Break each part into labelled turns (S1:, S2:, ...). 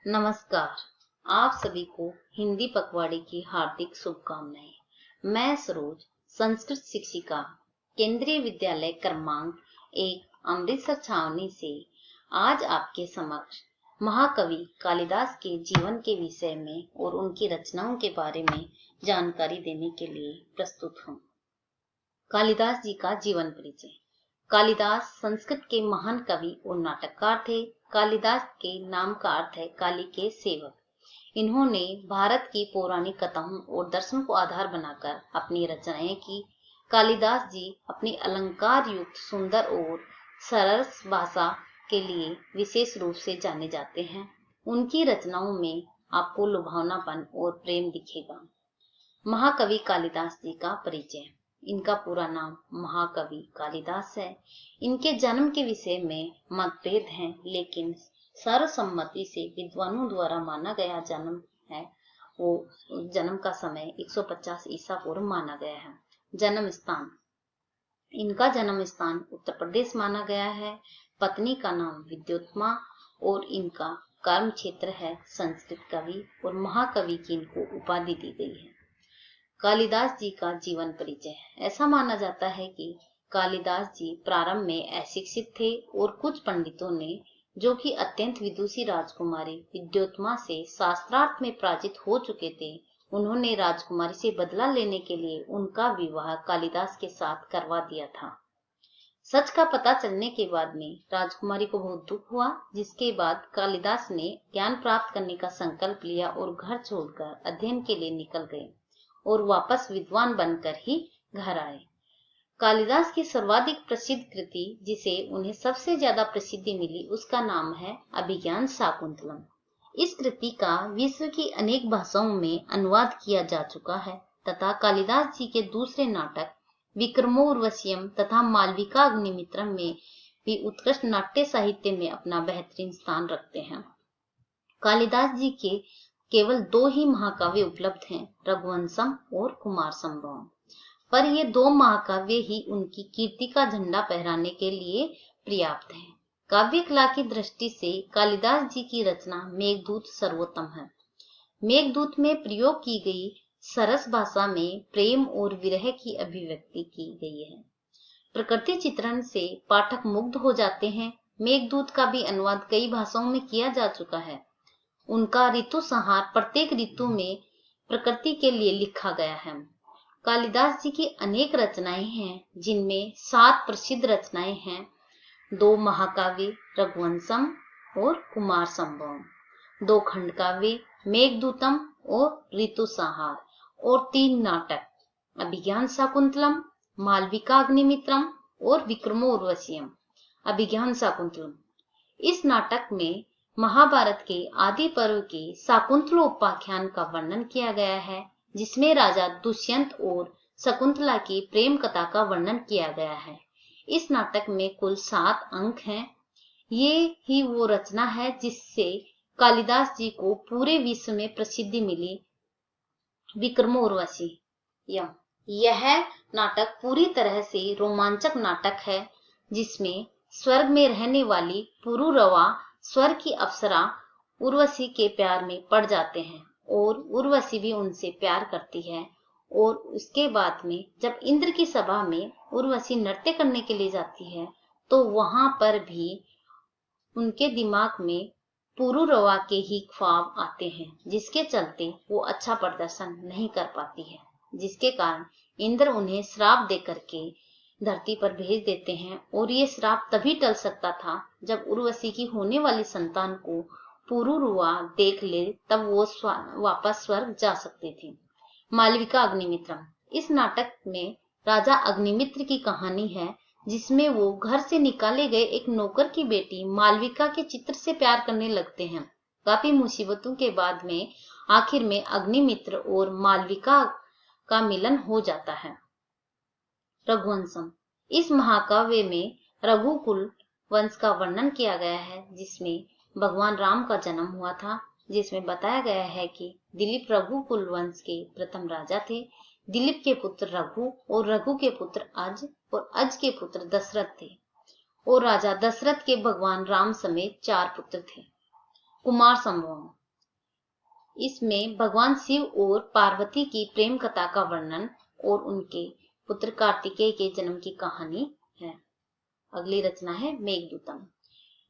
S1: नमस्कार। आप सभी को हिंदी पखवाड़े की हार्दिक शुभकामनाएं। मैं सरोज, संस्कृत शिक्षिका, केंद्रीय विद्यालय क्रमांक 1 अमृतसर छावनी से आज आपके समक्ष महाकवि कालिदास के जीवन के विषय में और उनकी रचनाओं के बारे में जानकारी देने के लिए प्रस्तुत हूँ। कालिदास जी का जीवन परिचय। कालिदास संस्कृत के महान कवि और नाटककार थे। कालिदास के नाम का अर्थ है काली के सेवक। इन्होंने भारत की पौराणिक कथाओं और दर्शन को आधार बनाकर अपनी रचनाएं की। कालिदास जी अपनी अलंकार युक्त सुंदर और सरल भाषा के लिए विशेष रूप से जाने जाते हैं। उनकी रचनाओं में आपको लुभावनापन और प्रेम दिखेगा। महाकवि कालिदास जी का परिचय। इनका पूरा नाम महाकवि कालिदास है। इनके जन्म के विषय में मतभेद हैं, लेकिन सर्वसम्मति से विद्वानों द्वारा माना गया जन्म है वो जन्म का समय 150 ईसा पूर्व माना गया है। जन्म स्थान। इनका जन्म स्थान उत्तर प्रदेश माना गया है। पत्नी का नाम विद्योत्मा और इनका कर्म क्षेत्र है संस्कृत कवि और महाकवि की इनको उपाधि दी गई है। कालिदास जी का जीवन परिचय। ऐसा माना जाता है कि कालिदास जी प्रारंभ में अशिक्षित थे और कुछ पंडितों ने, जो कि अत्यंत विदुषी राजकुमारी विद्योत्मा से शास्त्रार्थ में पराजित हो चुके थे, उन्होंने राजकुमारी से बदला लेने के लिए उनका विवाह कालिदास के साथ करवा दिया था। सच का पता चलने के बाद में राजकुमारी को बहुत दुख हुआ, जिसके बाद कालिदास ने ज्ञान प्राप्त करने का संकल्प लिया और घर छोड़कर अध्ययन के लिए निकल गए और वापस विद्वान बनकर ही घर आए। कालिदास की सर्वाधिक प्रसिद्ध कृति, जिसे उन्हें सबसे ज्यादा प्रसिद्धि मिली, उसका नाम है अभिज्ञान शाकुंतलम। इस कृति का विश्व की अनेक भाषाओं में अनुवाद किया जा चुका है तथा कालिदास जी के दूसरे नाटक विक्रमोर्वशीयम तथा मालविका अग्निमित्रम में भी उत्कृष्ट नाट्य साहित्य में अपना बेहतरीन स्थान रखते हैं। कालिदास जी के केवल 2 ही महाकाव्य उपलब्ध हैं, रघुवंशम और कुमार संभवम। पर ये 2 महाकाव्य ही उनकी कीर्ति का झंडा फहराने के लिए पर्याप्त हैं। काव्य कला की दृष्टि से कालिदास जी की रचना मेघदूत सर्वोत्तम है। मेघदूत में प्रयोग की गई सरस भाषा में प्रेम और विरह की अभिव्यक्ति की गई है। प्रकृति चित्रण से पाठक मुग्ध हो जाते हैं। मेघदूत का भी अनुवाद कई भाषाओं में किया जा चुका है। उनका ऋतु संहार प्रत्येक ऋतु में प्रकृति के लिए लिखा गया है। कालिदास जी की अनेक रचनाएं हैं, जिनमें 7 प्रसिद्ध रचनाएं हैं। 2 महाकाव्य रघुवंशम और कुमार संभवम, 2 खंड काव्य मेघदूतम और ऋतु संहार और 3 नाटक अभिज्ञान शाकुंतलम, मालविका अग्निमित्रम और विक्रमोर्वशीयम। अभिज्ञान शाकुंतलम। इस नाटक में महाभारत के आदि पर्व के शाकुंतलोपाख्यान का वर्णन किया गया है, जिसमें राजा दुष्यंत और शकुंतला की प्रेम कथा का वर्णन किया गया है। इस नाटक में कुल 7 अंक हैं। ये ही वो रचना है जिससे कालिदास जी को पूरे विश्व में प्रसिद्धि मिली। विक्रमोर्वशी। यह नाटक पूरी तरह से रोमांचक नाटक है, जिसमें स्वर्ग में रहने वाली पुरुरवा स्वर्ग की अप्सरा उर्वशी के प्यार में पड़ जाते हैं और उर्वशी भी उनसे प्यार करती है। और उसके बाद में जब इंद्र की सभा में उर्वशी नृत्य करने के लिए जाती है, तो वहां पर भी उनके दिमाग में पुरुरवा के ही ख्वाब आते हैं, जिसके चलते वो अच्छा प्रदर्शन नहीं कर पाती है, जिसके कारण इंद्र उन्हें श्राप दे करके धरती पर भेज देते हैं। और ये श्राप तभी टल सकता था जब उर्वशी की होने वाली संतान को पुरुरवा देख ले, तब वो वापस स्वर्ग जा सकते थे। मालविका अग्निमित्रम। इस नाटक में राजा अग्निमित्र की कहानी है, जिसमें वो घर से निकाले गए एक नौकर की बेटी मालविका के चित्र से प्यार करने लगते हैं। काफी मुसीबतों के बाद में आखिर में अग्निमित्र और मालविका का मिलन हो जाता है। रघुवंशम। इस महाकाव्य में रघुकुल वंश का वर्णन किया गया है, जिसमें भगवान राम का जन्म हुआ था। जिसमें बताया गया है कि दिलीप रघुकुल वंश के प्रथम राजा थे। दिलीप के पुत्र रघु और रघु के पुत्र अज और अज के पुत्र दशरथ थे। और राजा दशरथ के भगवान राम समेत 4 पुत्र थे। कुमार संभवम। इसमें भगवान शिव और पार्वती की प्रेम कथा का वर्णन और उनके पुत्र कार्तिकेय के जन्म की कहानी है। अगली रचना है मेघदूतम।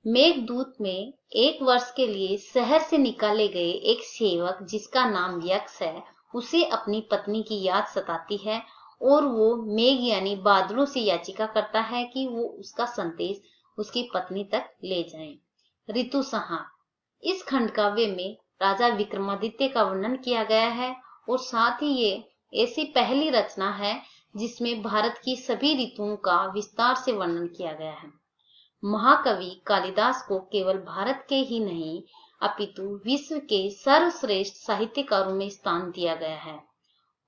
S1: मेघदूत में 1 वर्ष के लिए शहर से निकाले गए एक सेवक जिसका नाम यक्ष है, उसे अपनी पत्नी की याद सताती है और वो मेघ यानी बादलों से याचिका करता है कि वो उसका संदेश उसकी पत्नी तक ले जाएं। ऋतु संहार। इस खंडकाव्य में राजा विक्रमादित्य का वर्णन किया गया है और साथ ही ये ऐसी पहली रचना है जिसमें भारत की सभी ऋतुओं का विस्तार से वर्णन किया गया है। महाकवि कालिदास को केवल भारत के ही नहीं अपितु विश्व के सर्वश्रेष्ठ साहित्यकारों में स्थान दिया गया है।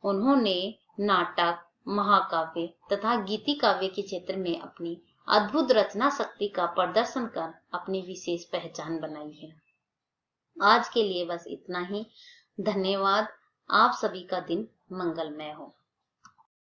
S1: उन्होंने नाटक, महाकाव्य तथा गीति काव्य के क्षेत्र में अपनी अद्भुत रचना शक्ति का प्रदर्शन कर अपनी विशेष पहचान बनाई है। आज के लिए बस इतना ही। धन्यवाद। आप सभी का दिन मंगलमय हो।